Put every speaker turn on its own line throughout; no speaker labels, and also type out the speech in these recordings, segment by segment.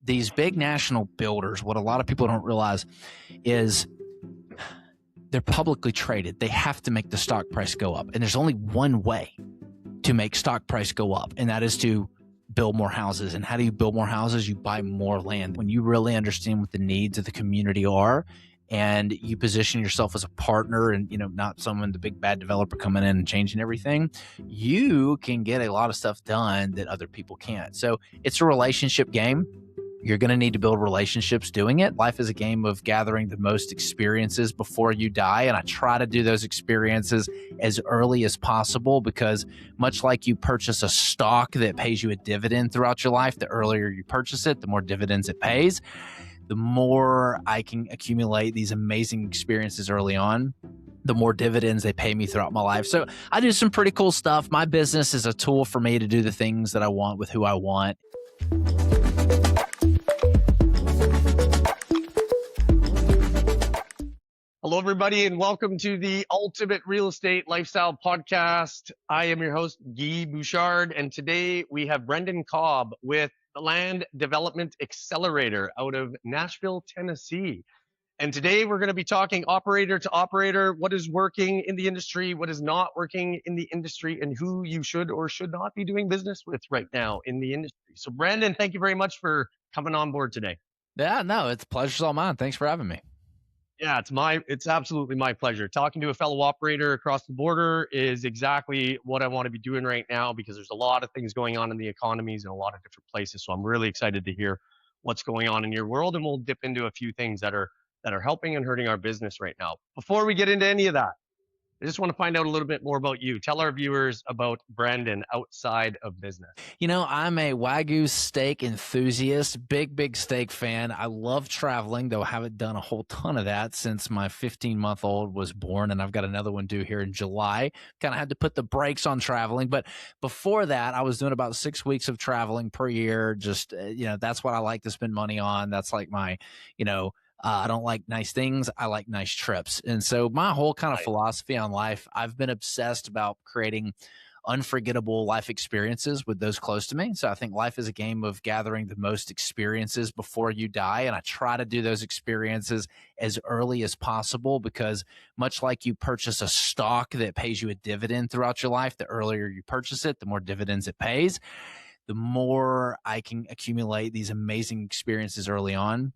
these big national builders, what a lot of people don't realize is they're publicly traded. They have to make the stock price go up. And there's only one way to make stock price go up, and that is to build more houses. And how do you build more houses? You buy more land. When you really understand what the needs of the community are, and you position yourself as a partner and, not someone, the big bad developer coming in and changing everything, you can get a lot of stuff done that other people can't. So it's a relationship game. You're going to need to build relationships doing it. Life is a game of gathering the most experiences before you die. And I try to do those experiences as early as possible, because much like you purchase a stock that pays you a dividend throughout your life, the earlier you purchase it, the more dividends it pays. The more I can accumulate these amazing experiences early on, the more dividends they pay me throughout my life. So I do some pretty cool stuff. My business is a tool for me to do the things that I want with who I want.
Hello, everybody, and welcome to the Ultimate Real Estate Lifestyle Podcast. I am your host, Guy Bouchard, and today we have Brandon Cobb with the Land Development Accelerator out of Nashville, Tennessee. And today we're going to be talking operator to operator, what is working in the industry, what is not working in the industry, and who you should or should not be doing business with right now in the industry. So, Brandon, thank you very much for coming on board today.
Yeah, no, it's pleasure's all mine. Thanks for having me.
Yeah, it's absolutely my pleasure. Talking to a fellow operator across the border is exactly what I want to be doing right now, because there's a lot of things going on in the economies in a lot of different places. So I'm really excited to hear what's going on in your world, and we'll dip into a few things that are helping and hurting our business right now. Before we get into any of that, I just want to find out a little bit more about you. Tell our viewers about Brandon outside of business.
I'm a Wagyu Steak enthusiast, big steak fan. I love traveling, though I haven't done a whole ton of that since my 15-month-old was born, and I've got another one due here in July. Kind of had to put the brakes on traveling. But before that, I was doing about 6 weeks of traveling per year. Just, that's what I like to spend money on. That's like my, I don't like nice things. I like nice trips. And so my whole kind of philosophy on life, I've been obsessed about creating unforgettable life experiences with those close to me. So I think life is a game of gathering the most experiences before you die. And I try to do those experiences as early as possible, because much like you purchase a stock that pays you a dividend throughout your life, the earlier you purchase it, the more dividends it pays. The more I can accumulate these amazing experiences early on,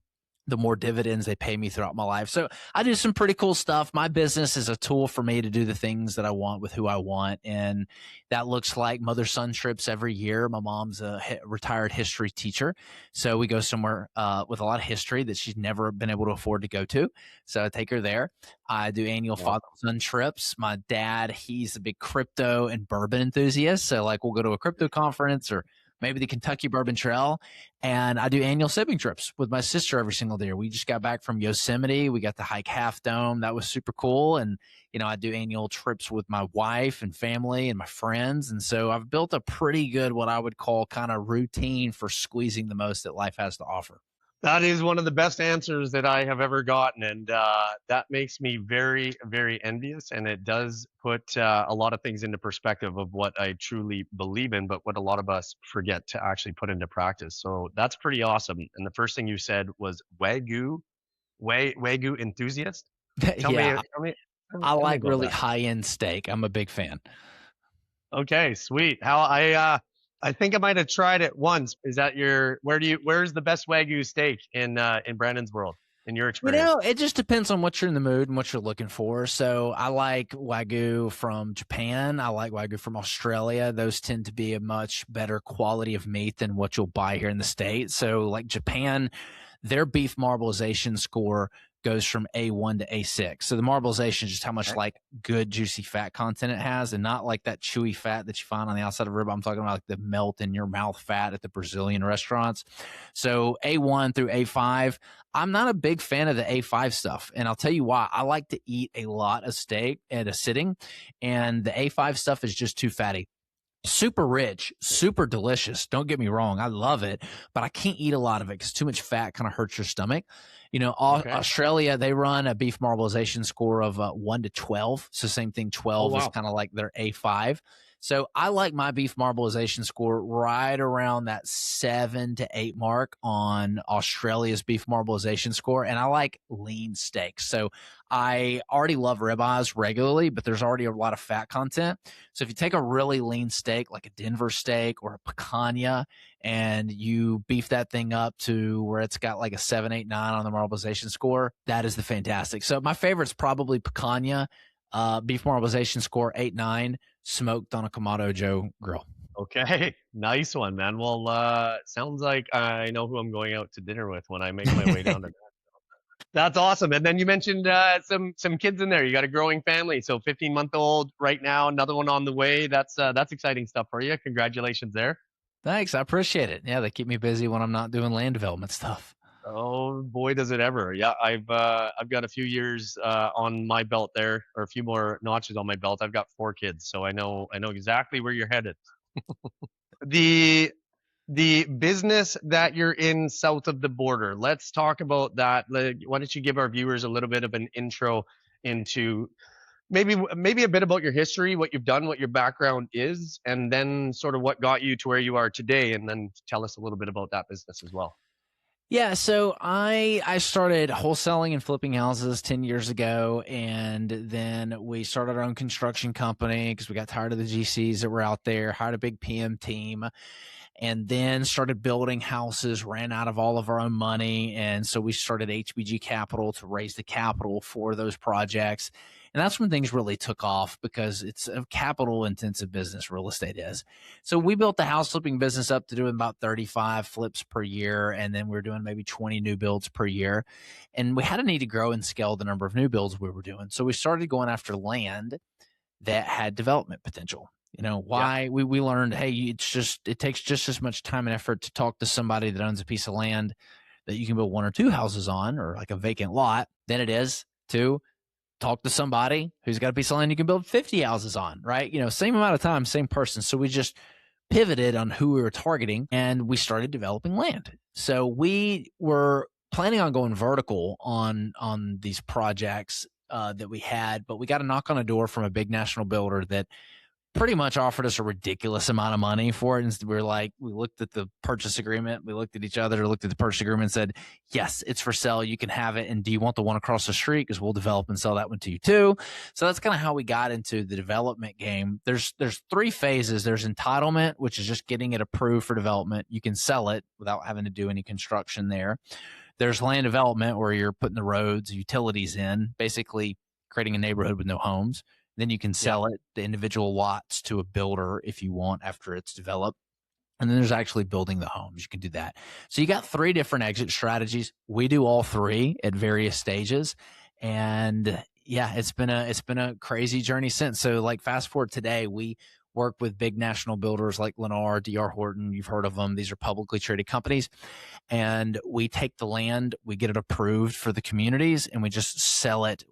the more dividends they pay me throughout my life. So I do some pretty cool stuff. My business is a tool for me to do the things that I want with who I want. And that looks like mother-son trips every year. My mom's a retired history teacher. So we go somewhere with a lot of history that she's never been able to afford to go to. So I take her there. I do annual father-son trips. My dad, he's a big crypto and bourbon enthusiast. So we'll go to a crypto conference or maybe the Kentucky Bourbon Trail. And I do annual sibling trips with my sister every single year. We just got back from Yosemite. We got to hike Half Dome. That was super cool. And, I do annual trips with my wife and family and my friends. And so I've built a pretty good, what I would call kind of routine for squeezing the most that life has to offer.
That is one of the best answers that I have ever gotten. And that makes me very, very envious. And it does put a lot of things into perspective of what I truly believe in, but what a lot of us forget to actually put into practice. So that's pretty awesome. And the first thing you said was Wagyu enthusiast. Tell me
I like really high-end steak. I'm a big fan.
Okay, sweet. I think I might have tried it once. Is that where's the best Wagyu steak in Brandon's world, in your experience?
It just depends on what you're in the mood and what you're looking for. So I like Wagyu from Japan. I like Wagyu from Australia. Those tend to be a much better quality of meat than what you'll buy here in the States. So like Japan, their beef marbleization score goes from A1 to A6. So the marbleization is just how much good juicy fat content it has, and not like that chewy fat that you find on the outside of rib. I'm talking about the melt in your mouth fat at the Brazilian restaurants. So A1 through A5, I'm not a big fan of the A5 stuff. And I'll tell you why. I like to eat a lot of steak at a sitting, and the A5 stuff is just too fatty. Super rich, super delicious. Don't get me wrong. I love it, but I can't eat a lot of it because too much fat kind of hurts your stomach. Australia, they run a beef marbleization score of 1 to 12. So same thing, 12 is kind of like their A5. So I like my beef marbleization score right around that 7 to 8 mark on Australia's beef marbleization score. And I like lean steaks. So I already love ribeyes regularly, but there's already a lot of fat content. So if you take a really lean steak, like a Denver steak or a picanha, and you beef that thing up to where it's got like a 7, 8, 9 on the marbleization score, that is the fantastic. So my favorite's probably picanha, beef marbleization score 8, 9, smoked on a Kamado Joe grill.
Okay, nice one, man. Well, sounds like I know who I'm going out to dinner with when I make my way down to. That's awesome. And then you mentioned some kids in there. You got a growing family, so 15-month-old right now, another one on the way. That's exciting stuff for you. Congratulations there.
Thanks, I appreciate it. Yeah, they keep me busy when I'm not doing land development stuff.
Oh boy, does it ever! Yeah, I've got a few years on my belt there, or a few more notches on my belt. I've got 4 kids, so I know exactly where you're headed. The the business that you're in south of the border. Let's talk about that. Why don't you give our viewers a little bit of an intro into maybe a bit about your history, what you've done, what your background is, and then sort of what got you to where you are today, and then tell us a little bit about that business as well.
Yeah, so I started wholesaling and flipping houses 10 years ago, and then we started our own construction company because we got tired of the GCs that were out there, hired a big PM team, and then started building houses, ran out of all of our own money. And so we started HBG Capital to raise the capital for those projects. And that's when things really took off because it's a capital intensive business, real estate is. So we built the house flipping business up to doing about 35 flips per year. And then we are doing maybe 20 new builds per year. And we had a need to grow and scale the number of new builds we were doing. So we started going after land that had development potential. You know,
Yeah.
why we learned, hey, it takes just as much time and effort to talk to somebody that owns a piece of land that you can build 1 or 2 houses on, or like a vacant lot, than it is to talk to somebody who's got a piece of land you can build 50 houses on, right? You know, same amount of time, same person. So we just pivoted on who we were targeting and we started developing land. So we were planning on going vertical on these projects that we had, but we got a knock on a door from a big national builder that pretty much offered us a ridiculous amount of money for it. And we were like, we looked at the purchase agreement, we looked at each other, looked at the purchase agreement and said, yes, it's for sale. You can have it. And do you want the one across the street? Because we'll develop and sell that one to you too. So that's kind of how we got into the development game. There's 3 phases. There's entitlement, which is just getting it approved for development. You can sell it without having to do any construction there. There's land development where you're putting the roads, utilities in, basically creating a neighborhood with no homes. Then you can sell it, the individual lots, to a builder if you want after it's developed. And then there's actually building the homes. You can do that. So you got 3 different exit strategies. We do all 3 at various stages. And yeah, it's been a crazy journey since. So like fast forward today, we work with big national builders like Lennar, DR Horton. You've heard of them. These are publicly traded companies. And we take the land, we get it approved for the communities, and we just sell it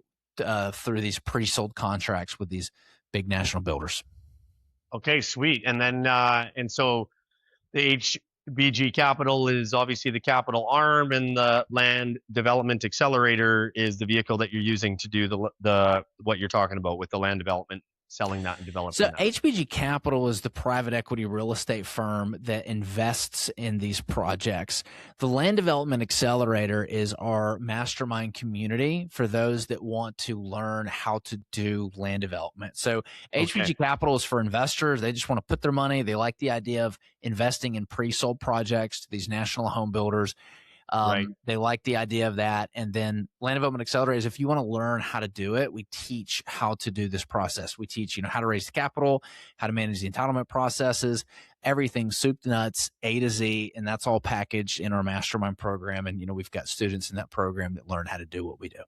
through these pre-sold contracts with these big national builders.
Okay, sweet. And then and so the HBG Capital is obviously the capital arm, and the Land Development Accelerator is the vehicle that you're using to do the what you're talking about with the land development, selling that and developing
So
that.
HBG Capital is the private equity real estate firm that invests in these projects. The Land Development Accelerator is our mastermind community for those that want to learn how to do land development. So HBG Capital is for investors. They just want to put their money. They like the idea of investing in pre-sold projects to these national home builders.
Right.
They like the idea of that. And then Land Development Accelerator is if you want to learn how to do it, we teach how to do this process. We teach, how to raise the capital, how to manage the entitlement processes, everything soup to nuts, A to Z. And that's all packaged in our mastermind program. And, we've got students in that program that learn how to do what we do.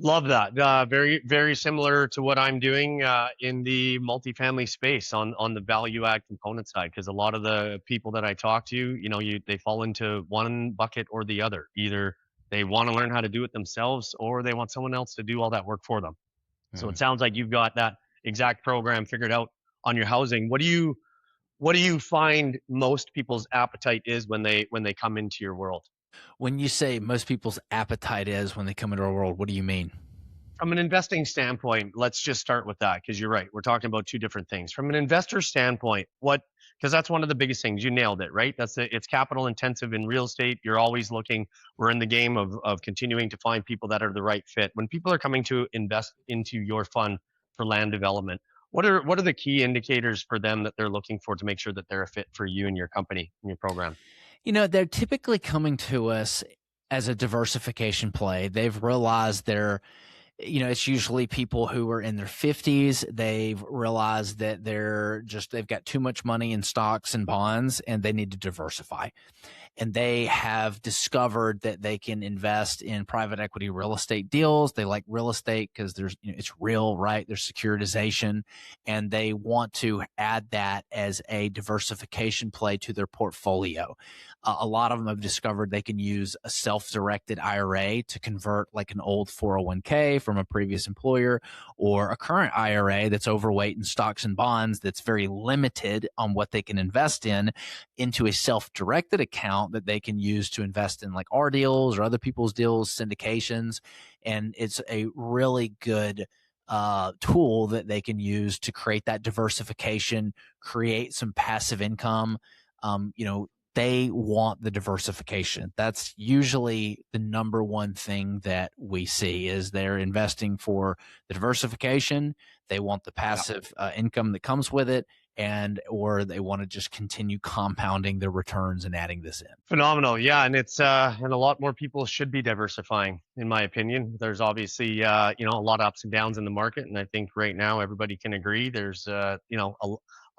Love that. Very, very similar to what I'm doing in the multifamily space on the value add component side. Because a lot of the people that I talk to, they fall into one bucket or the other. Either they want to learn how to do it themselves, or they want someone else to do all that work for them. So it sounds like you've got that exact program figured out on your housing. What do you find most people's appetite is when they come into your world?
When you say most people's appetite is when they come into our world, what do you mean?
From an investing standpoint, let's just start with that because you're right. We're talking about two different things. From an investor standpoint, because that's one of the biggest things. You nailed it, right? It's capital intensive in real estate. You're always looking. We're in the game of continuing to find people that are the right fit. When people are coming to invest into your fund for land development, what are the key indicators for them that they're looking for to make sure that they're a fit for you and your company and your program?
They're typically coming to us as a diversification play. They've realized it's usually people who are in their 50s. They've realized that they've got too much money in stocks and bonds and they need to diversify. And they have discovered that they can invest in private equity real estate deals. They like real estate because it's real, right? There's securitization, and they want to add that as a diversification play to their portfolio. A lot of them have discovered they can use a self-directed IRA to convert like an old 401k from a previous employer, or a current IRA that's overweight in stocks and bonds that's very limited on what they can invest in, into a self-directed account that they can use to invest in like our deals or other people's deals, syndications. And it's a really good tool that they can use to create that diversification, create some passive income. They want the diversification. That's usually the number one thing that we see is they're investing for the diversification. They want the passive income that comes with it, or they want to just continue compounding their returns and adding this in.
Phenomenal. Yeah. And it's, and a lot more people should be diversifying, in my opinion. There's obviously, a lot of ups and downs in the market. And I think right now everybody can agree there's,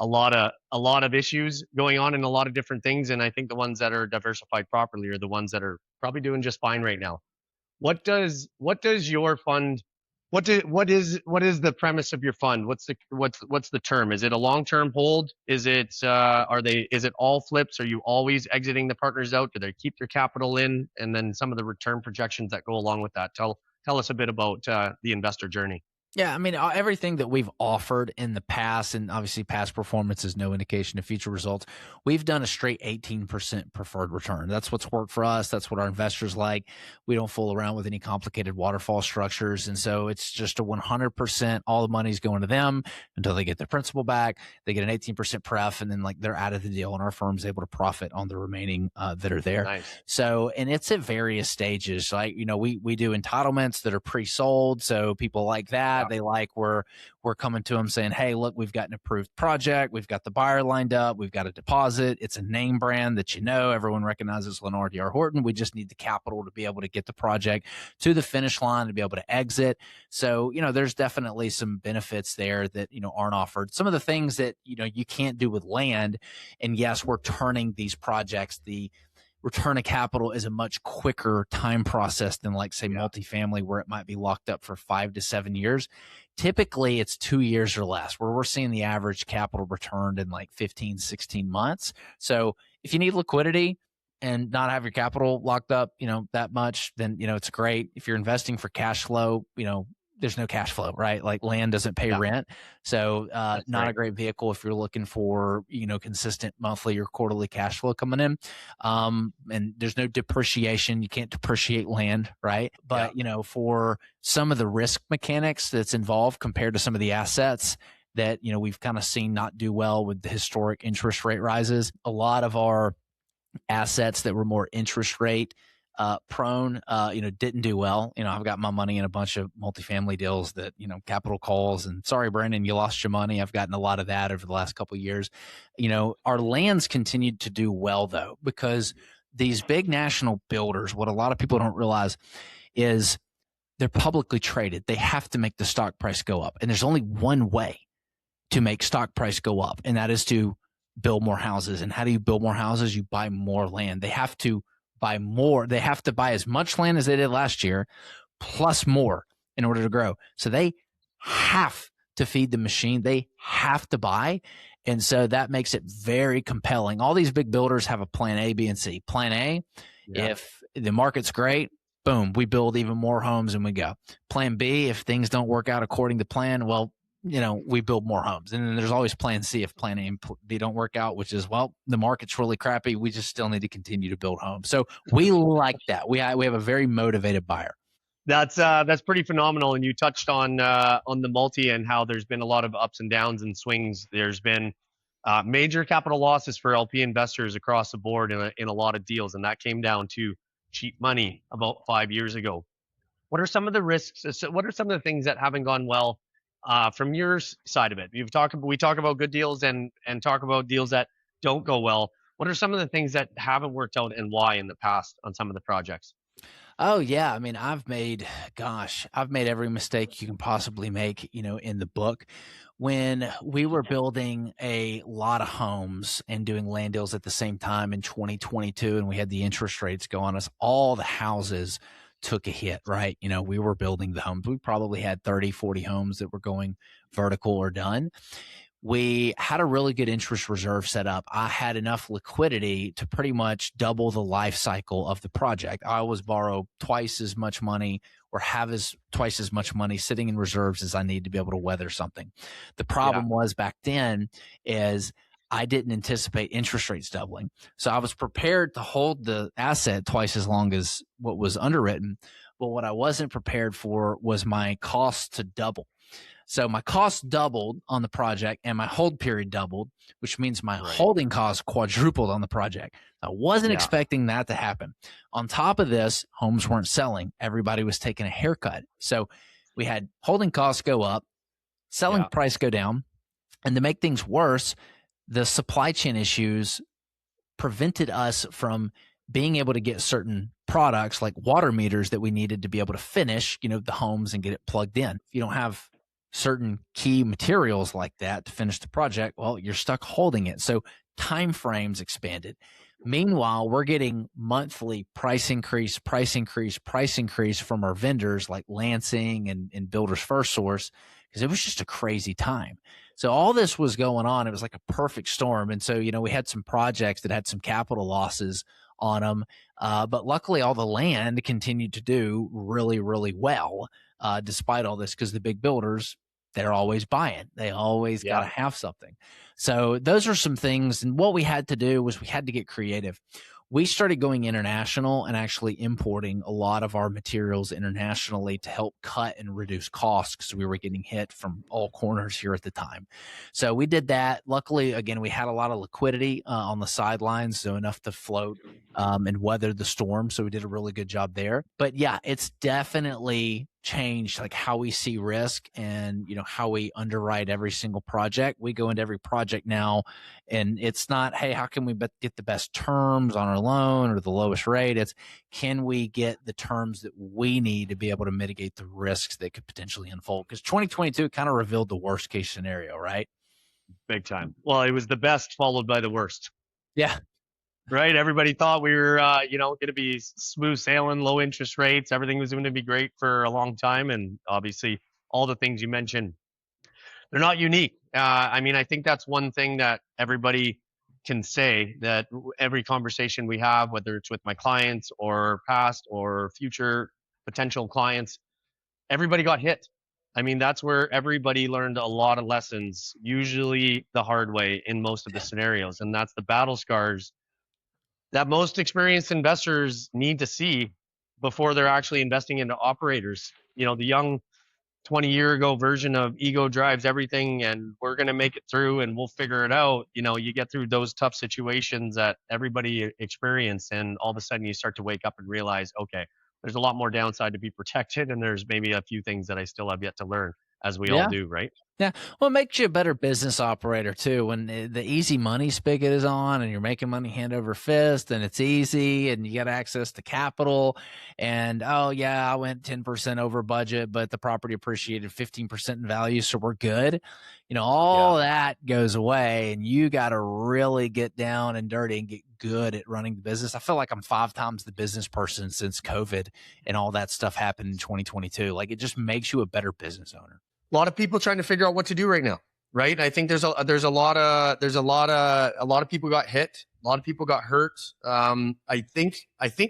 a lot of issues going on in a lot of different things. And I think the ones that are diversified properly are the ones that are probably doing just fine right now. What does your fund, what is the premise of your fund? What's the term? Is it a long-term hold? Is it is it all flips? Are you always exiting the partners out? Do they keep their capital in? And then some of the return projections that go along with that. Tell us a bit about the investor journey.
Yeah, I mean, everything that we've offered in the past, and obviously past performance is no indication of future results, we've done a straight 18% preferred return. That's what's worked for us. That's what our investors like. We don't fool around with any complicated waterfall structures. And so it's just a 100%, all the money's going to them until they get their principal back. They get an 18% pref, and then like they're out of the deal, and our firm's able to profit on the remaining that are there.
Nice.
So, and it's at various stages. Like, we do entitlements that are pre-sold. So people like that. They like we're coming to them saying, hey, look, we've got an approved project. We've got the buyer lined up. We've got a deposit. It's a name brand that everyone recognizes Lennar D.R. Horton. We just need the capital to be able to get the project to the finish line, to be able to exit. So, there's definitely some benefits there that, aren't offered. Some of the things that, you can't do with land. And yes, we're turning these projects, the return of capital is a much quicker time process than like say multifamily, where it might be locked up for 5 to 7 years. Typically it's 2 years or less, where we're seeing the average capital returned in like 15, 16 months. So if you need liquidity and not have your capital locked up, that much, then, it's great. If you're investing for cash flow, there's no cash flow, right? Like land doesn't pay rent. So not a great vehicle if you're looking for, consistent monthly or quarterly cash flow coming in. And there's no depreciation. You can't depreciate land, right? But, for some of the risk mechanics that's involved compared to some of the assets that, we've kind of seen not do well with the historic interest rate rises, a lot of our assets that were more interest rate prone, didn't do well. I've got my money in a bunch of multifamily deals that, capital calls, and sorry, Brandon, you lost your money. I've gotten a lot of that over the last couple of years. Our lands continued to do well though, because these big national builders, what a lot of people don't realize is they're publicly traded. They have to make the stock price go up. And there's only one way to make stock price go up, and that is to build more houses. And how do you build more houses? You buy more land. They have to buy more. They have to buy as much land as they did last year, plus more, in order to grow. So they have to feed the machine. They have to buy. And so that makes it very compelling. All these big builders have a plan A, B, and C. Plan A, if the market's great, boom, we build even more homes and we go. Plan B, if things don't work out according to plan, well, we build more homes. And then there's always plan C if plan A and B don't work out, which is, well, the market's really crappy. We just still need to continue to build homes. So we like that. We have a very motivated buyer.
That's pretty phenomenal. And you touched on the multi and how there's been a lot of ups and downs and swings. There's been major capital losses for LP investors across the board in a lot of deals, and that came down to cheap money about 5 years ago. What are some of the risks? What are some of the things that haven't gone well from your side of it? We talk about good deals and talk about deals that don't go well. What are some of the things that haven't worked out and why in the past on some of the projects?
Oh yeah, I mean, I've made every mistake you can possibly make, in the book. When we were building a lot of homes and doing land deals at the same time in 2022, and we had the interest rates go on us, all the houses took a hit, right? We were building the homes. We probably had 30, 40 homes that were going vertical or done. We had a really good interest reserve set up. I had enough liquidity to pretty much double the life cycle of the project. I always borrow twice as much money or have twice as much money sitting in reserves as I need to be able to weather something. The problem was back then is I didn't anticipate interest rates doubling. So I was prepared to hold the asset twice as long as what was underwritten. But what I wasn't prepared for was my cost to double. So my cost doubled on the project and my hold period doubled, which means my holding costs quadrupled on the project. I wasn't expecting that to happen. On top of this, homes weren't selling. Everybody was taking a haircut. So we had holding costs go up, selling price go down. And to make things worse, the supply chain issues prevented us from being able to get certain products like water meters that we needed to be able to finish, the homes and get it plugged in. If you don't have certain key materials like that to finish the project, well, you're stuck holding it. So time frames expanded. Meanwhile, we're getting monthly price increase from our vendors like Lansing and Builders First Source, because it was just a crazy time. So all this was going on. It was like a perfect storm. And so, we had some projects that had some capital losses on them. But luckily all the land continued to do really, really well. Despite all this, because the big builders, they're always buying. They always got to have something. So those are some things. And what we had to do was we had to get creative. We started going international and actually importing a lot of our materials internationally to help cut and reduce costs because we were getting hit from all corners here at the time. So we did that. Luckily, again, we had a lot of liquidity on the sidelines, so enough to float and weather the storm. So we did a really good job there. But yeah, it's definitely changed like how we see risk and how we underwrite every single project. We go into every project now and it's not, hey, how can we get the best terms on our loan or the lowest rate? It's, can we get the terms that we need to be able to mitigate the risks that could potentially unfold? Because 2022 kind of revealed the worst case scenario, right?
Big time. Well, it was the best followed by the worst.
Yeah.
Right. Everybody thought we were, going to be smooth sailing, low interest rates. Everything was going to be great for a long time. And obviously all the things you mentioned, they're not unique. I think that's one thing that everybody can say, that every conversation we have, whether it's with my clients or past or future potential clients, everybody got hit. That's where everybody learned a lot of lessons, usually the hard way in most of the scenarios. And that's the battle scars that most experienced investors need to see before they're actually investing into operators. The young 20-year ago version of ego drives everything and we're going to make it through and we'll figure it out. You get through those tough situations that everybody experienced, and all of a sudden you start to wake up and realize, okay, there's a lot more downside to be protected, and there's maybe a few things that I still have yet to learn, as we all do, right?
Yeah. Well, it makes you a better business operator too. When the easy money spigot is on and you're making money hand over fist and it's easy and you got access to capital and, oh yeah, I went 10% over budget, but the property appreciated 15% in value. So we're good. All that goes away and you got to really get down and dirty and get good at running the business. I feel like I'm 5 times the business person since COVID and all that stuff happened in 2022. Like, it just makes you a better business owner.
A lot of people trying to figure out what to do right now, right? I think there's a lot of people got hit, a lot of people got hurt. I think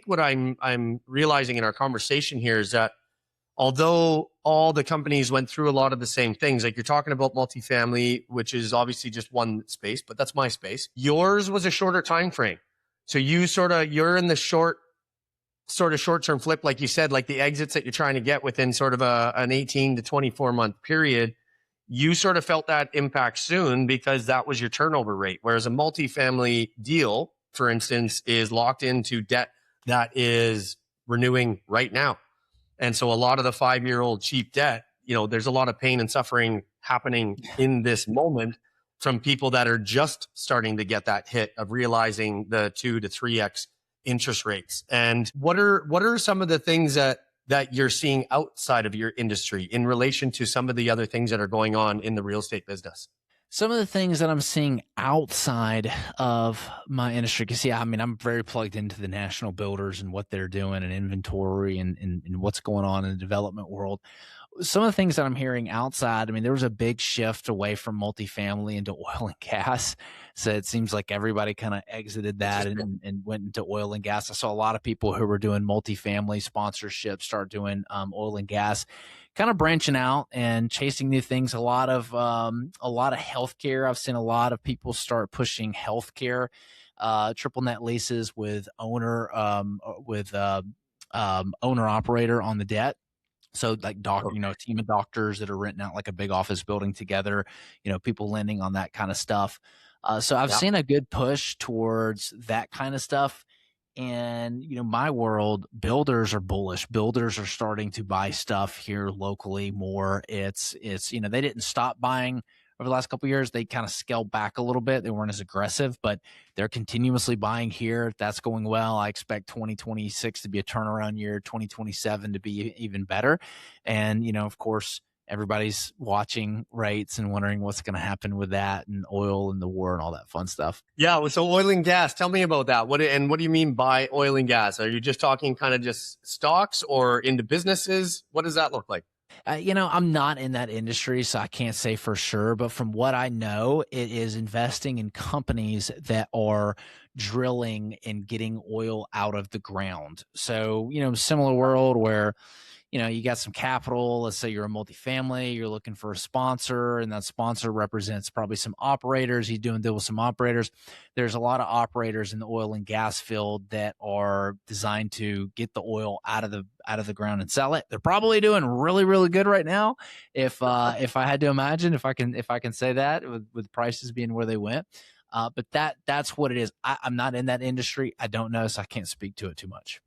what I'm realizing in our conversation here is that although all the companies went through a lot of the same things, like you're talking about multifamily, which is obviously just one space, but that's my space. Yours was a shorter time frame, so you're in the short sort of short-term flip, like you said, like the exits that you're trying to get within sort of an 18 to 24 month period, you sort of felt that impact soon because that was your turnover rate. Whereas a multifamily deal, for instance, is locked into debt that is renewing right now. And so a lot of the 5-year-old cheap debt, there's a lot of pain and suffering happening in this moment from people that are just starting to get that hit of realizing the 2 to 3x interest rates. And what are some of the things that you're seeing outside of your industry in relation to some of the other things that are going on in the real estate business?
Some of the things that I'm seeing outside of my industry, because I'm very plugged into the national builders and what they're doing and inventory and what's going on in the development world. Some of the things that I'm hearing outside, there was a big shift away from multifamily into oil and gas. So it seems like everybody kind of exited that and went into oil and gas. I saw a lot of people who were doing multifamily sponsorship start doing oil and gas, kind of branching out and chasing new things. A lot of healthcare. I've seen a lot of people start pushing healthcare, triple net leases with owner operator on the debt. So like a team of doctors that are renting out like a big office building together, people lending on that kind of stuff. So I've seen a good push towards that kind of stuff. And, my world, builders are bullish. Builders are starting to buy stuff here locally more. It's they didn't stop buying over the last couple of years. They kind of scaled back a little bit. They weren't as aggressive, but they're continuously buying here. That's going well. I expect 2026 to be a turnaround year, 2027 to be even better. And, of course, everybody's watching rates and wondering what's going to happen with that and oil and the war and all that fun stuff.
Yeah. So oil and gas, tell me about that. What do you mean by oil and gas? Are you just talking kind of just stocks or into businesses? What does that look like?
I'm not in that industry, so I can't say for sure. But from what I know, it is investing in companies that are drilling and getting oil out of the ground. So, similar world where, you got some capital. Let's say you're a multifamily, you're looking for a sponsor, and that sponsor represents probably some operators. He's doing deal with some operators. There's a lot of operators in the oil and gas field that are designed to get the oil out of the ground and sell it. They're probably doing really, really good right now. If I had to imagine, if I can say that with prices being where they went. But that's what it is. I'm not in that industry. I don't know, so I can't speak to it too much.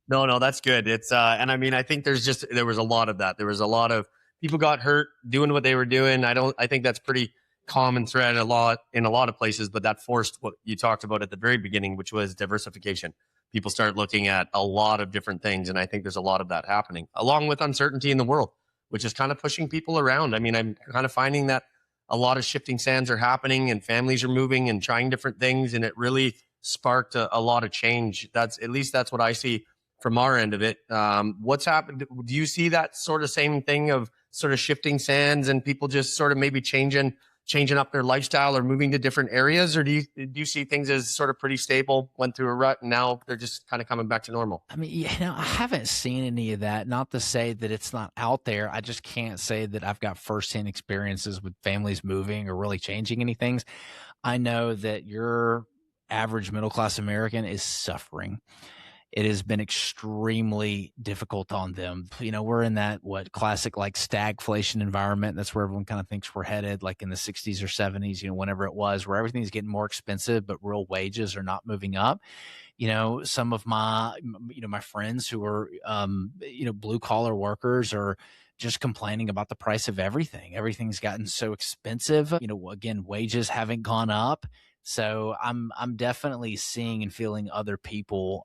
No, that's good. It's and I think there was a lot of that. There was a lot of people got hurt doing what they were doing. I think that's pretty common thread in a lot of places, but that forced what you talked about at the very beginning, which was diversification. People start looking at a lot of different things, and I think there's a lot of that happening, along with uncertainty in the world, which is kind of pushing people around. I'm kind of finding that a lot of shifting sands are happening, and families are moving and trying different things, and it really sparked a lot of change. That's what I see from our end of it. What's happened? Do you see that sort of same thing of sort of shifting sands and people just sort of maybe changing up their lifestyle or moving to different areas? Or do you see things as sort of pretty stable, went through a rut, and now they're just kind of coming back to normal?
I haven't seen any of that. Not to say that it's not out there. I just can't say that I've got firsthand experiences with families moving or really changing any things. I know that your average middle-class American is suffering. It has been extremely difficult on them. We're in that classic like stagflation environment. That's where everyone kind of thinks we're headed, like in the 60s or 70s, whenever it was, where everything's getting more expensive, but real wages are not moving up. Some of my friends who are, blue collar workers are just complaining about the price of everything. Everything's gotten so expensive. Again, wages haven't gone up. So I'm definitely seeing and feeling other people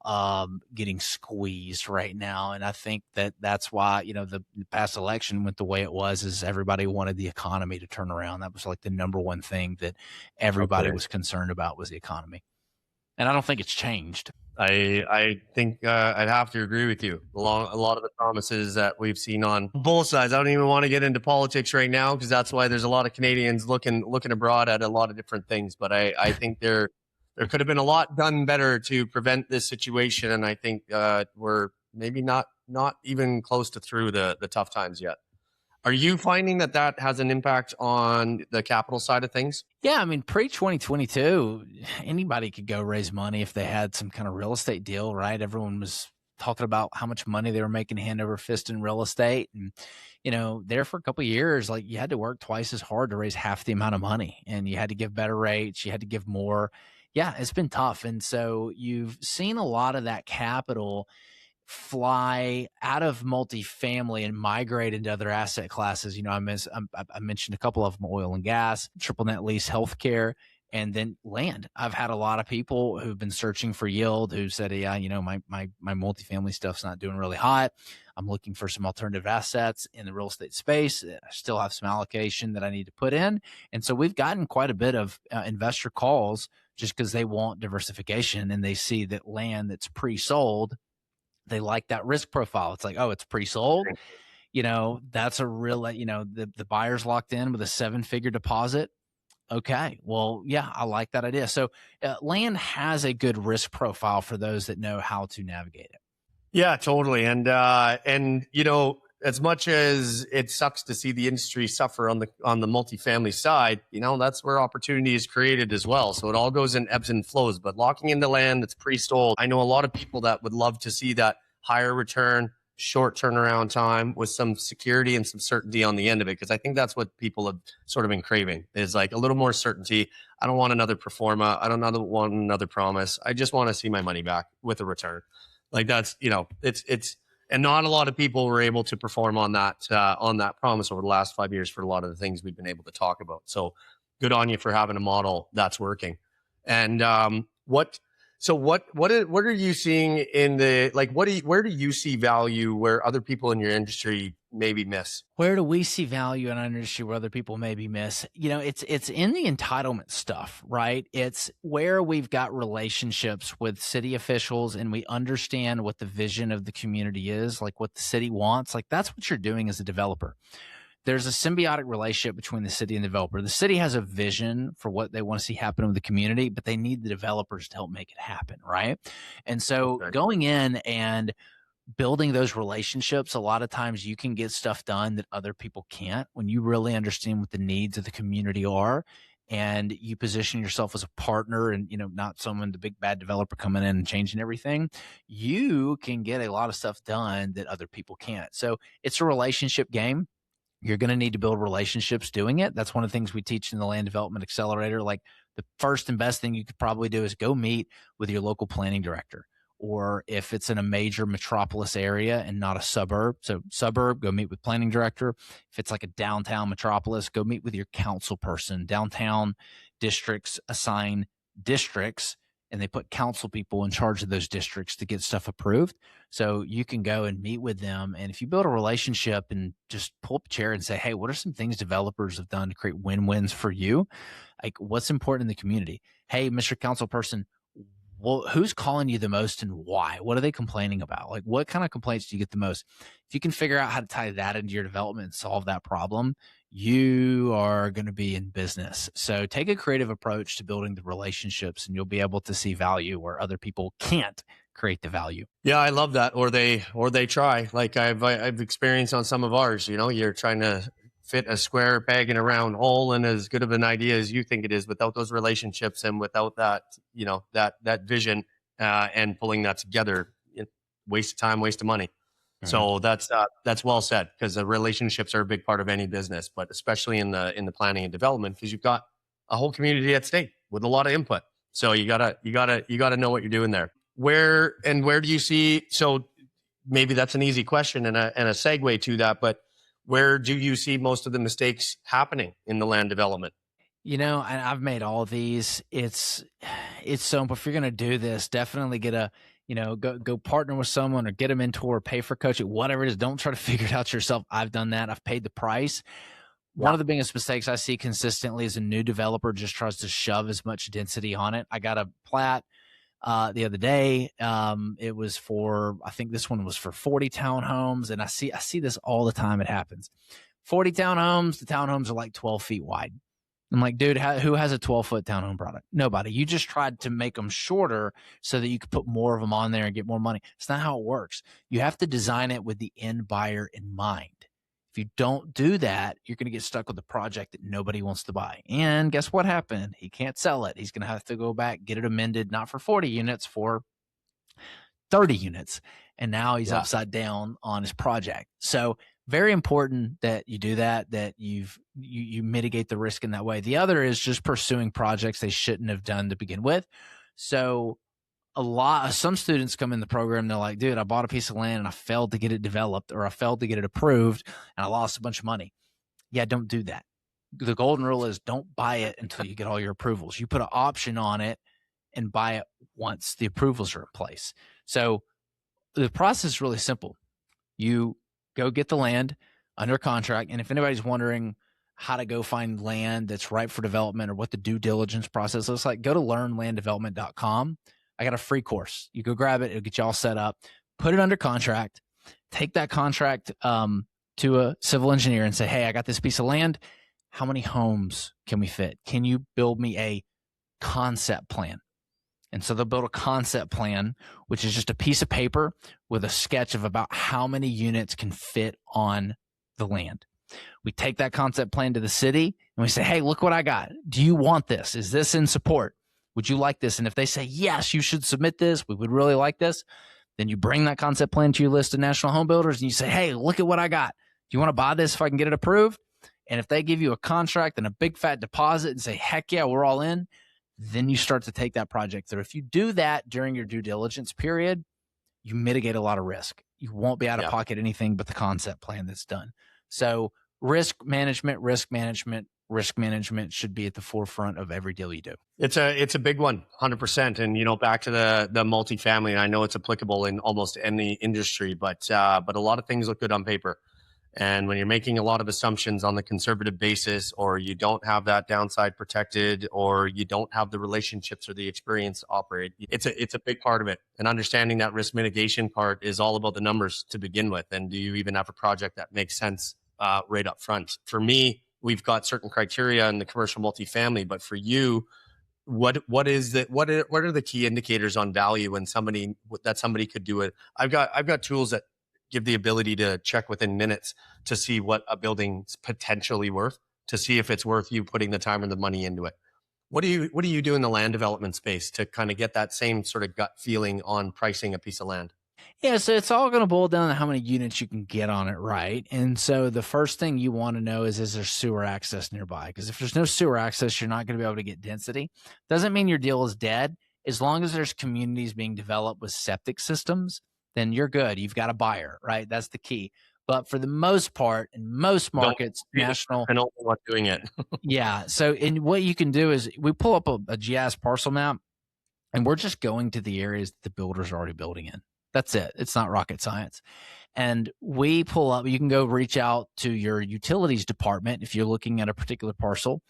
getting squeezed right now, and I think that's why the past election went the way it was. Is everybody wanted the economy to turn around? That was like the number one thing that everybody was concerned about was the economy, and I don't think it's changed.
I think I'd have to agree with you. A lot of the promises that we've seen on both sides. I don't even want to get into politics right now because that's why there's a lot of Canadians looking abroad at a lot of different things. But I think there could have been a lot done better to prevent this situation, and I think we're maybe not even close to through the tough times yet. Are you finding that has an impact on the capital side of things?
Yeah, pre-2022, anybody could go raise money if they had some kind of real estate deal, right? Everyone was talking about how much money they were making hand over fist in real estate. And, there for a couple of years, like you had to work twice as hard to raise half the amount of money, and you had to give better rates. You had to give more. Yeah, it's been tough. And so you've seen a lot of that capital fly out of multifamily and migrate into other asset classes. I mentioned a couple of them: oil and gas, triple net lease, healthcare, and then land. I've had a lot of people who've been searching for yield who said, yeah, my multifamily stuff's not doing really hot. I'm looking for some alternative assets in the real estate space. I still have some allocation that I need to put in. And so we've gotten quite a bit of investor calls just because they want diversification and they see that land that's pre-sold, they like that risk profile. It's like, oh, it's pre-sold. That's a real, the buyer's locked in with a 7-figure deposit. Okay. Well, yeah, I like that idea. So land has a good risk profile for those that know how to navigate it.
Yeah, totally. And as much as it sucks to see the industry suffer on the multifamily side, that's where opportunity is created as well. So it all goes in ebbs and flows. But locking in the land that's pre-sold, I know a lot of people that would love to see that higher return, short turnaround time with some security and some certainty on the end of it. Because I think that's what people have sort of been craving, is like a little more certainty. I don't want another pro forma. I don't want another promise. I just want to see my money back with a return. Like that's, it's, and not a lot of people were able to perform on that promise over the last 5 years for a lot of the things we've been able to talk about. So good on you for having a model that's working. And what are you seeing in the, like, where do you see value where other people in your industry maybe miss?
Where do we see value in our industry where other people maybe miss? It's in the entitlement stuff, right? It's where we've got relationships with city officials and we understand what the vision of the community is, like what the city wants. Like that's what you're doing as a developer. There's a symbiotic relationship between the city and the developer. The city has a vision for what they want to see happen with the community, but they need the developers to help make it happen, right? And so going in and building those relationships, a lot of times you can get stuff done that other people can't when you really understand what the needs of the community are and you position yourself as a partner and, not someone, the big bad developer coming in and changing everything. You can get a lot of stuff done that other people can't. So it's a relationship game. You're going to need to build relationships doing it. That's one of the things we teach in the Land Development Accelerator. Like the first and best thing you could probably do is go meet with your local planning director. Or if it's in a major metropolis area and not a suburb, so suburb, go meet with planning director. If it's like a downtown metropolis, go meet with your council person. Downtown districts assign districts and they put council people in charge of those districts to get stuff approved. So you can go and meet with them. And if you build a relationship and just pull up a chair and say, hey, what are some things developers have done to create win-wins for you? Like what's important in the community? Hey, Mr. Council person, well, who's calling you the most and why? What are they complaining about? Like what kind of complaints do you get the most? If you can figure out how to tie that into your development and solve that problem, you are going to be in business. So take a creative approach to building the relationships and you'll be able to see value where other people can't create the value.
Yeah, I love that. Or they try. Like I've experienced on some of ours, you're trying to fit a square peg in a round hole and as good of an idea as you think it is without those relationships and without that, that vision and pulling that together, waste of time, waste of money. Mm-hmm. So that's well said, because the relationships are a big part of any business, but especially in the planning and development, because you've got a whole community at stake with a lot of input. So you gotta know what you're doing there. Where do you see? So maybe that's an easy question and a segue to that, but where do you see most of the mistakes happening in the land development?
And I've made all of these. It's so, if you're going to do this, definitely get a, go partner with someone or get a mentor, pay for coaching, whatever it is. Don't try to figure it out yourself. I've done that. I've paid the price. Yeah. One of the biggest mistakes I see consistently is a new developer just tries to shove as much density on it. I got a plat the other day. It was I think this one was for 40 townhomes. And I see this all the time. It happens. 40 townhomes. The townhomes are like 12 feet wide. I'm like, dude, who has a 12-foot townhome product? Nobody. You just tried to make them shorter so that you could put more of them on there and get more money. It's not how it works. You have to design it with the end buyer in mind. If you don't do that, you're going to get stuck with a project that nobody wants to buy. And guess what happened? He can't sell it. He's going to have to go back, get it amended, not for 40 units, for 30 units. And now he's
Yeah.
upside down on his project. So very important that you do that, that you mitigate the risk in that way. The other is just pursuing projects they shouldn't have done to begin with. So some students come in the program, they're like, dude, I bought a piece of land and I failed to get it developed, or I failed to get it approved and I lost a bunch of money. Yeah, don't do that. The golden rule is don't buy it until you get all your approvals. You put an option on it and buy it once the approvals are in place. So the process is really simple. You go get the land under contract. And if anybody's wondering how to go find land that's ripe for development or what the due diligence process looks like, go to learnlanddevelopment.com. I got a free course. You go grab it. It'll get you all set up, put it under contract, take that contract to a civil engineer and say, hey, I got this piece of land. How many homes can we fit? Can you build me a concept plan? And so they'll build a concept plan, which is just a piece of paper with a sketch of about how many units can fit on the land. We take that concept plan to the city and we say, hey, look what I got. Do you want this? Is this in support? Would you like this? And if they say, yes, you should submit this, we would really like this, then you bring that concept plan to your list of national home builders and you say, hey, look at what I got. Do you want to buy this if I can get it approved? And if they give you a contract and a big fat deposit and say, heck yeah, we're all in, then you start to take that project through. If you do that during your due diligence period, you mitigate a lot of risk. You won't be out of pocket anything but the concept plan that's done. So risk management should be at the forefront of every deal you do.
It's a big one, 100%. And, back to the multifamily, and I know it's applicable in almost any industry, but a lot of things look good on paper. And when you're making a lot of assumptions on the conservative basis, or you don't have that downside protected, or you don't have the relationships or the experience to operate, it's a big part of it. And understanding that risk mitigation part is all about the numbers to begin with. And do you even have a project that makes sense right up front? For me, we've got certain criteria in the commercial multifamily, but for you, what are the key indicators on value when somebody could do it? I've got tools that give the ability to check within minutes to see what a building's potentially worth, to see if it's worth you putting the time and the money into it. What do you do in the land development space to kind of get that same sort of gut feeling on pricing a piece of land?
Yeah, so it's all going to boil down to how many units you can get on it, right? And so the first thing you want to know is there sewer access nearby? Because if there's no sewer access, you're not going to be able to get density. Doesn't mean your deal is dead. As long as there's communities being developed with septic systems, then you're good. You've got a buyer, right? That's the key. But for the most part, in most markets, national,
I don't like doing it.
Yeah. So, and what you can do is we pull up a GIS parcel map, and we're just going to the areas that the builders are already building in. That's it. It's not rocket science. And we pull up, you can go reach out to your utilities department if you're looking at a particular parcel,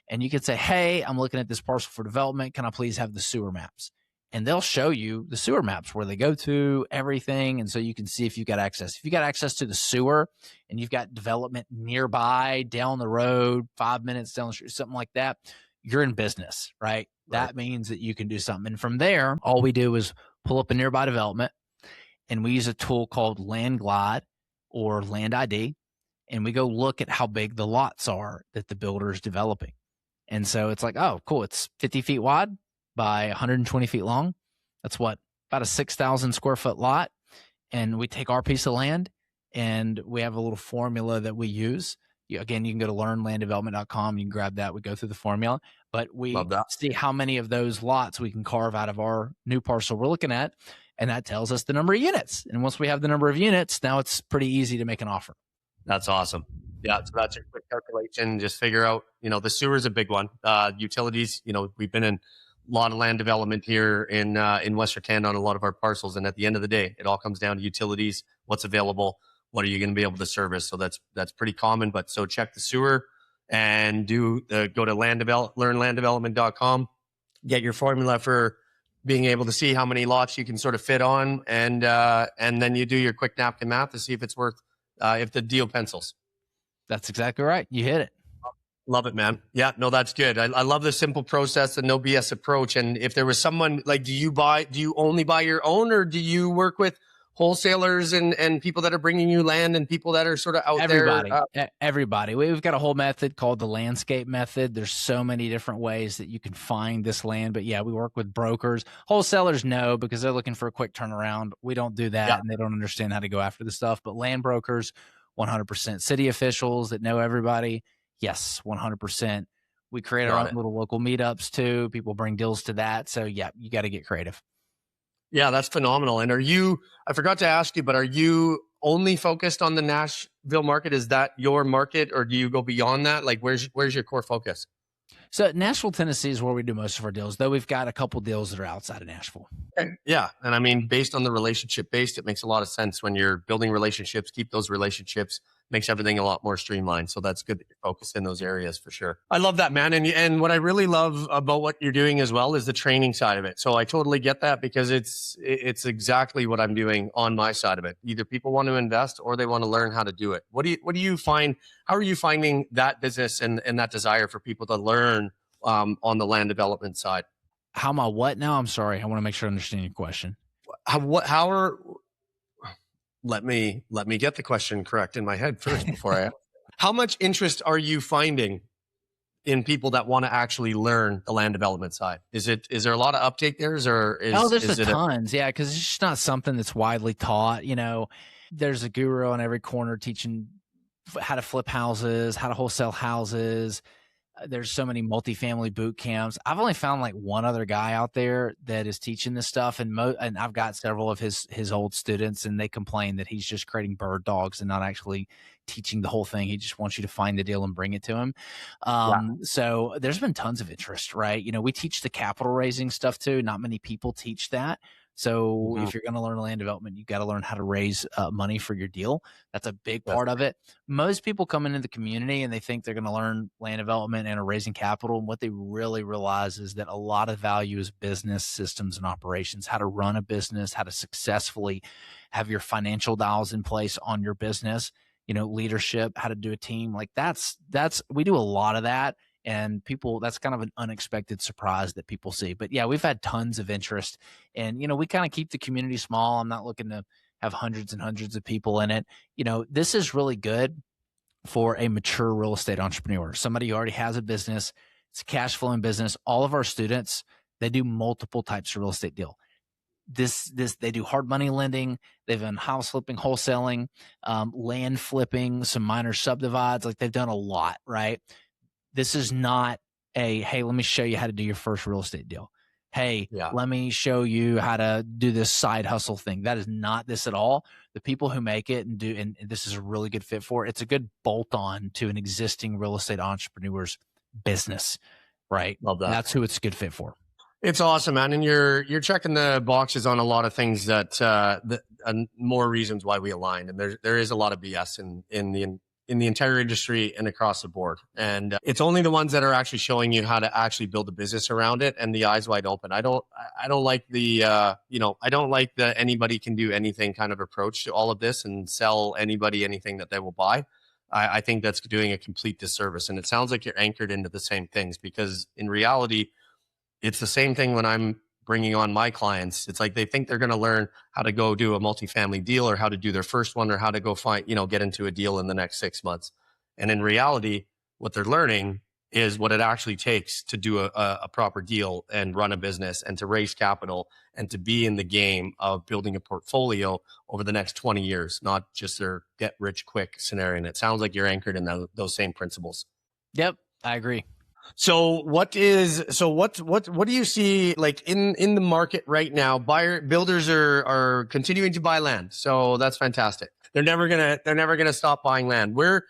and you can say, hey, I'm looking at this parcel for development. Can I please have the sewer maps? And they'll show you the sewer maps where they go to, everything. And so you can see if you've got access. If you got access to the sewer and you've got development nearby, down the road, 5 minutes down the street, something like that, you're in business, right? That means that you can do something. And from there, all we do is pull up a nearby development, and we use a tool called Land Glide or Land ID. And we go look at how big the lots are that the builder is developing. And so it's like, oh, cool. It's 50 feet wide by 120 feet long. That's what, about a 6,000 square foot lot. And we take our piece of land, and we have a little formula that we use. Again, you can go to learnlanddevelopment.com. You can grab that. We go through the formula, but we see how many of those lots we can carve out of our new parcel we're looking at. And that tells us the number of units. And once we have the number of units, now it's pretty easy to make an offer.
That's awesome. Yeah, so that's your quick calculation. Just figure out, the sewer is a big one. Utilities, we've been in a lot of land development here in Western Canada on a lot of our parcels. And at the end of the day, it all comes down to utilities, what's available, what are you going to be able to service? So that's pretty common. But so check the sewer and go to learnlanddevelopment.com, get your formula for being able to see how many lots you can sort of fit on. And then you do your quick napkin math to see if it's worth, if the deal pencils.
That's exactly right. You hit it.
Love it, man. Yeah, no, that's good. I love the simple process, the no BS approach. And if there was someone like, do you only buy your own, or do you work with wholesalers and people that are bringing you land and people that are sort of out there?
Everybody. We've got a whole method called the landscape method. There's so many different ways that you can find this land. But yeah, we work with brokers. Wholesalers, no, because they're looking for a quick turnaround. We don't do that,
Yeah,
and they don't understand how to go after the stuff. But land brokers, 100%. City officials that know everybody, yes, 100%. We create our
got
own
it.
little local meetups too. People bring deals to that. So yeah, you got to get creative.
Yeah, that's phenomenal. And I forgot to ask you, but are you only focused on the Nashville market? Is that your market, or do you go beyond that? Like, where's your core focus?
So Nashville, Tennessee is where we do most of our deals, though we've got a couple deals that are outside of Nashville.
Yeah. And I mean, based on the relationship based, it makes a lot of sense when you're building relationships, keep those relationships, makes everything a lot more streamlined. So that's good that you're focused in those areas for sure. I love that, man. And what I really love about what you're doing as well is the training side of it. So I totally get that, because it's exactly what I'm doing on my side of it. Either people want to invest or they want to learn how to do it. What do you find? How are you finding that business and that desire for people to learn on the land development side?
How am I what now? I'm sorry. I want to make sure I understand your question.
Let me get the question correct in my head first before I ask. How much interest are you finding in people that want to actually learn the land development side? Is there a lot of uptake there, or
There's tons. Yeah, because it's just not something that's widely taught. There's a guru on every corner teaching how to flip houses, how to wholesale houses. There's so many multifamily boot camps. I've only found like one other guy out there that is teaching this stuff, and I've got several of his old students, and they complain that he's just creating bird dogs and not actually teaching the whole thing. He just wants you to find the deal and bring it to him. So there's been tons of interest, right? We teach the capital raising stuff too. Not many people teach that. So if you're going to learn land development, you've got to learn how to raise money for your deal. That's a big part of it. Most people come into the community and they think they're going to learn land development and raising capital. And what they really realize is that a lot of value is business systems and operations, how to run a business, how to successfully have your financial dials in place on your business, leadership, how to do a team. Like we do a lot of that. And people, that's kind of an unexpected surprise that people see. But yeah, we've had tons of interest, and, we kind of keep the community small. I'm not looking to have hundreds and hundreds of people in it. This is really good for a mature real estate entrepreneur, somebody who already has a business. It's a cash flowing business. All of our students, they do multiple types of real estate deal. They do hard money lending. They've done house flipping, wholesaling, land flipping, some minor subdivides. Like, they've done a lot, right? This is not hey, let me show you how to do your first real estate deal. Hey, let me show you how to do this side hustle thing. That is not this at all. The people who make it and this is a really good fit for, it's a good bolt on to an existing real estate entrepreneur's business, right?
Love that.
That's who it's a good fit for. It's
awesome, man. And you're checking the boxes on a lot of things that more reasons why we align. And there is a lot of BS in the entire industry and across the board. And it's only the ones that are actually showing you how to actually build a business around it and the eyes wide open. I don't like the, I don't like the anybody can do anything kind of approach to all of this and sell anybody anything that they will buy. I think that's doing a complete disservice. And it sounds like you're anchored into the same things, because in reality, it's the same thing when I'm bringing on my clients. It's like they think they're going to learn how to go do a multifamily deal, or how to do their first one, or how to go find, get into a deal in the next 6 months. And in reality, what they're learning is what it actually takes to do a proper deal and run a business and to raise capital and to be in the game of building a portfolio over the next 20 years, not just their get rich quick scenario. And it sounds like you're anchored in those same principles.
Yep, I agree.
So what do you see like in the market right now? Builders are continuing to buy land. So that's fantastic. They're never gonna stop buying land. Where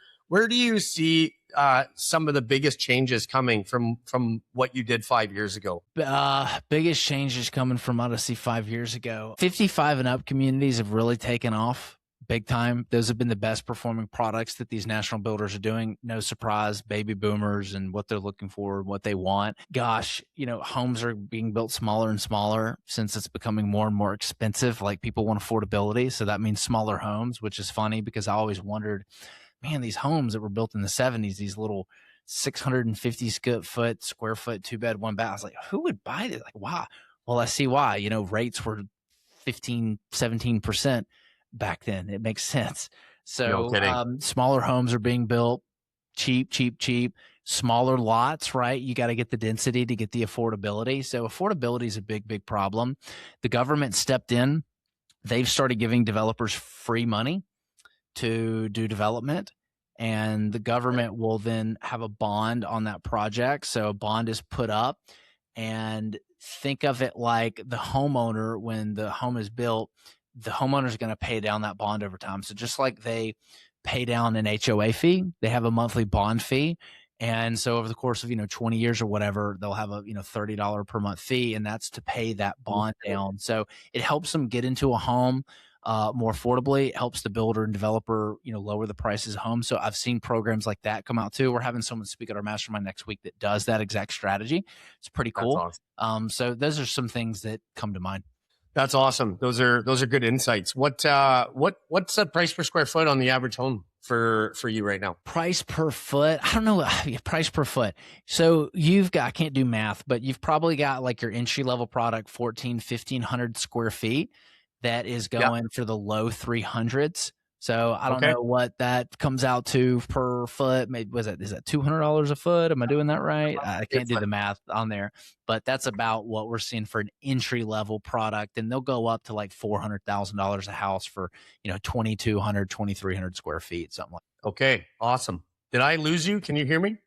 do you see some of the biggest changes coming from what you did 5 years ago?
Biggest changes coming from what I see 5 years ago. 55 and up communities have really taken off big time. Those have been the best performing products that these national builders are doing. No surprise, baby boomers and what they're looking for, what they want. Gosh, homes are being built smaller and smaller since it's becoming more and more expensive. Like, people want affordability. So that means smaller homes, which is funny because I always wondered, man, these homes that were built in the 70s, these little 650 square foot, 2-bed, 1-bath. I was like, who would buy this? Like, wow. Well, I see why. Rates were 15, 17% back then. It makes sense.
No
So
kidding.
smaller homes are being built, cheap, cheap, cheap. Smaller lots, right? You got to get the density to get the affordability. So affordability is a big, big problem. The government stepped in. They've started giving developers free money to do development, and the government will then have a bond on that project. So a bond is put up, and think of it like the homeowner, when the home is built, the homeowner is going to pay down that bond over time. So just like they pay down an HOA fee, they have a monthly bond fee. And so over the course of, 20 years or whatever, they'll have a, $30 per month fee, and that's to pay that bond down. So it helps them get into a home more affordably. It helps the builder and developer, lower the prices of homes. So I've seen programs like that come out too. We're having someone speak at our mastermind next week that does that exact strategy. It's pretty cool.
That's awesome.
So those are some things that come to mind.
That's awesome. Those are good insights. What's the price per square foot on the average home for you right now?
Price per foot? I don't know. Price per foot. So you've got, I can't do math, but you've probably got like your entry level product, 1,500 square feet, that is going for the low 300s. So I don't know what that comes out to per foot. Maybe is that $200 a foot? Am I doing that right? I can't do the math on there, but that's about what we're seeing for an entry level product. And they'll go up to like $400,000 a house for, 2,200, 2,300 square feet, something like that.
Okay. Awesome. Did I lose you? Can you hear me?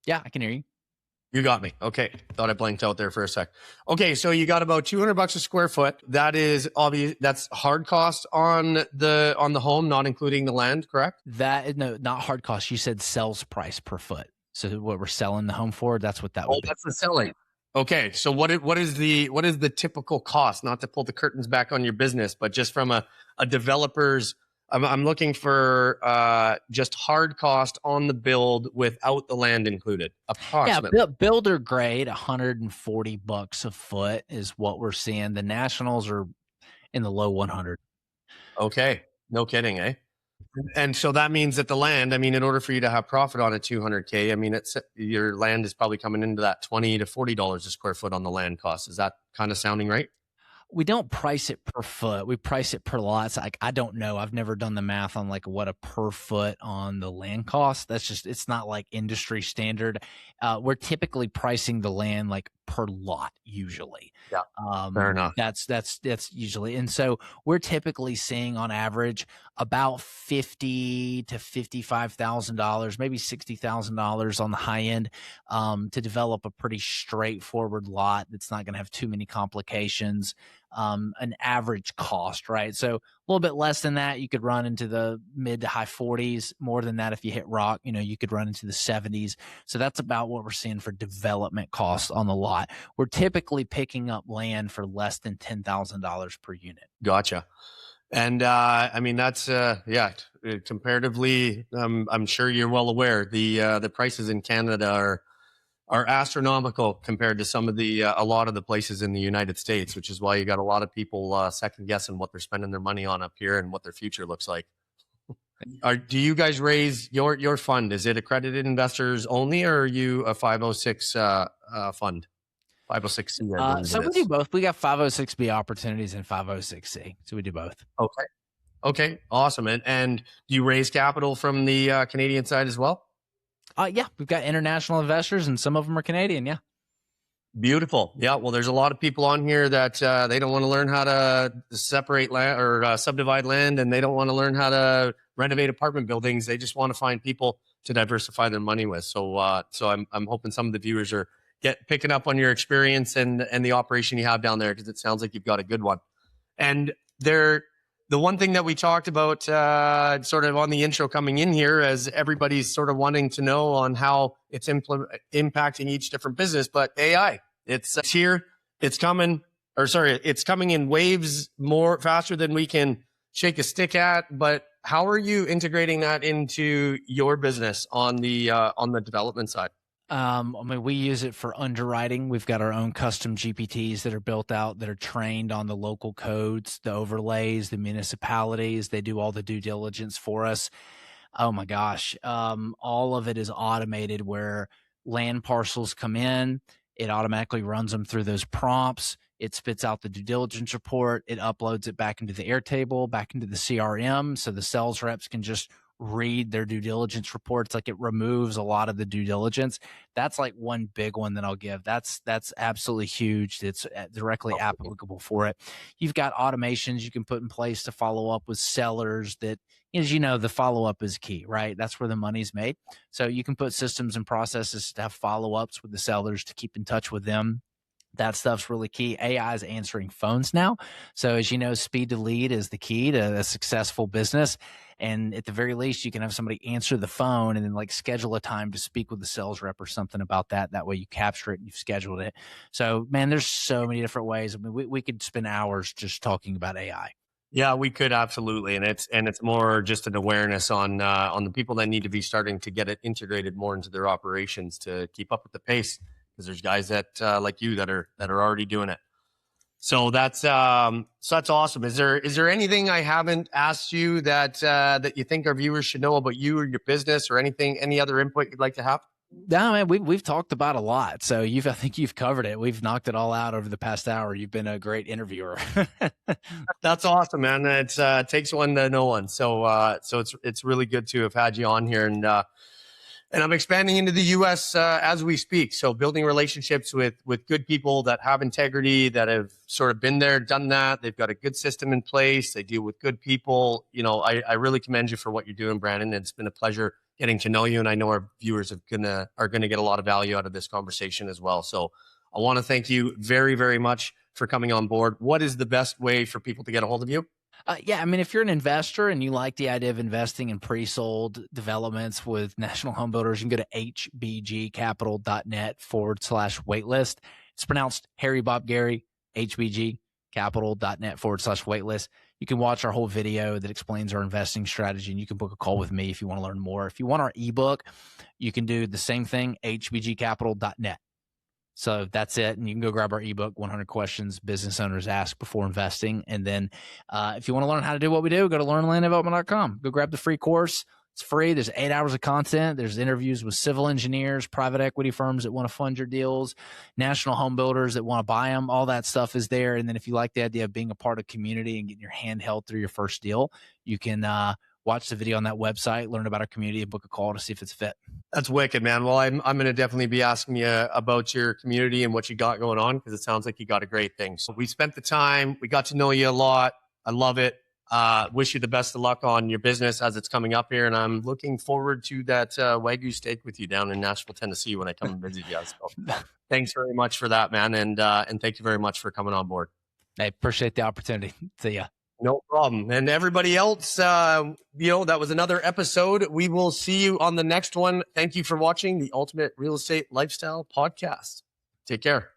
Yeah, I can hear you.
You got me. Okay. Thought I blanked out there for a sec. Okay. So you got about $200 a square foot. That is obvious. That's hard cost on the home, not including the land, correct?
No, not hard cost. You said sales price per foot. So what we're selling the home for, that's what that would be.
That's the selling. Okay. So what is the typical cost? Not to pull the curtains back on your business, but just from a developer's, I'm looking for just hard cost on the build without the land included, approximately.
Yeah, builder grade, $140 a foot is what we're seeing. The nationals are in the low 100.
Okay, no kidding, eh? And so that means that the land, in order for you to have profit on a 200K, your land is probably coming into that $20 to $40 a square foot on the land cost. Is that kind of sounding right?
We don't price it per foot. We price it per lot. It's like, I don't know. I've never done the math on like what a per foot on the land cost. It's not like industry standard. We're typically pricing the land like per lot usually.
Yeah. Fair enough.
That's usually. And so we're typically seeing on average about $50,000 to $55,000, maybe $60,000 on the high end, to develop a pretty straightforward lot that's not going to have too many complications. An average cost, right? So a little bit less than that, you could run into the mid to high 40s. More than that, if you hit rock, you could run into the 70s. So that's about what we're seeing for development costs on the lot. We're typically picking up land for less than $10,000 per unit.
Gotcha. And that's comparatively, I'm sure you're well aware the prices in Canada are astronomical compared to some of a lot of the places in the United States, which is why you got a lot of people second guessing what they're spending their money on up here and what their future looks like. Do you guys raise your fund? Is it accredited investors only, or are you a 506 fund? 506C.
So we do both. We got 506B opportunities and 506C. So we do both.
Okay. Awesome. And do you raise capital from the Canadian side as well?
Yeah, we've got international investors, and some of them are Canadian. Yeah.
Beautiful. Yeah. Well, there's a lot of people on here that they don't want to learn how to separate land or subdivide land, and they don't want to learn how to renovate apartment buildings. They just want to find people to diversify their money with. So I'm hoping some of the viewers are picking up on your experience and the operation you have down there, because it sounds like you've got a good one. And the one thing that we talked about sort of on the intro coming in here, as everybody's sort of wanting to know on how it's impacting each different business, but AI, it's here, it's coming in waves more faster than we can shake a stick at. But how are you integrating that into your business on the development side?
We use it for underwriting. We've got our own custom GPTs that are built out, that are trained on the local codes, the overlays, the municipalities. They do all the due diligence for us. Oh my gosh. All of it is automated, where land parcels come in, it automatically runs them through those prompts. It spits out the due diligence report. It uploads it back into the Airtable, back into the CRM. So the sales reps can just read their due diligence reports. Like, it removes a lot of the due diligence. That's like one big one that I'll give. That's absolutely huge. It's directly applicable for it. You've got automations you can put in place to follow up with sellers that, as you know, the follow-up is key, right? That's where the money's made. So you can put systems and processes to have follow-ups with the sellers to keep in touch with them. That stuff's really key. AI is answering phones now. So as you know, speed to lead is the key to a successful business. And at the very least, you can have somebody answer the phone and then like schedule a time to speak with the sales rep or something about that. That way you capture it and you've scheduled it. So man, there's so many different ways. I mean, we could spend hours just talking about AI.
Yeah, we could absolutely, and it's more just an awareness on the people that need to be starting to get it integrated more into their operations to keep up with the pace. Because there's guys that like you that are already doing it. So that's awesome. Is there anything I haven't asked you that you think our viewers should know about you or your business, or any other input you'd like to have?
No, man, we've talked about a lot. So I think you've covered it. We've knocked it all out over the past hour. You've been a great interviewer.
That's awesome, man. It takes one to know one. So it's really good to have had you on here, and I'm expanding into the U.S. As we speak. So building relationships with good people that have integrity, that have sort of been there, done that. They've got a good system in place. They deal with good people. You know, I really commend you for what you're doing, Brandon. It's been a pleasure getting to know you, and I know our viewers are gonna get a lot of value out of this conversation as well. So I want to thank you very, very much for coming on board. What is the best way for people to get a hold of you?
Yeah, I mean, if you're an investor and you like the idea of investing in pre-sold developments with national home builders, you can go to hbgcapital.net/waitlist. It's pronounced Harry Bob Gary, hbgcapital.net/waitlist. You can watch our whole video that explains our investing strategy, and you can book a call with me if you want to learn more. If you want our ebook, you can do the same thing, hbgcapital.net. So that's it. And you can go grab our ebook, 100 Questions Business Owners Ask Before Investing. And then if you want to learn how to do what we do, go to learnlanddevelopment.com. Go grab the free course. It's free. There's 8 hours of content. There's interviews with civil engineers, private equity firms that want to fund your deals, national home builders that want to buy them. All that stuff is there. And then if you like the idea of being a part of community and getting your hand held through your first deal, you can watch the video on that website, learn about our community, and book a call to see if it's fit.
That's wicked, man. Well, I'm going to definitely be asking you about your community and what you got going on, because it sounds like you got a great thing. So we spent the time. We got to know you a lot. I love it. Wish you the best of luck on your business as it's coming up here. And I'm looking forward to that Wagyu steak with you down in Nashville, Tennessee when I come and visit you guys. So thanks very much for that, man. And thank you very much for coming on board.
I appreciate the opportunity. See ya.
No problem. And everybody else, that was another episode. We will see you on the next one. Thank you for watching the Ultimate Real Estate Lifestyle Podcast. Take care.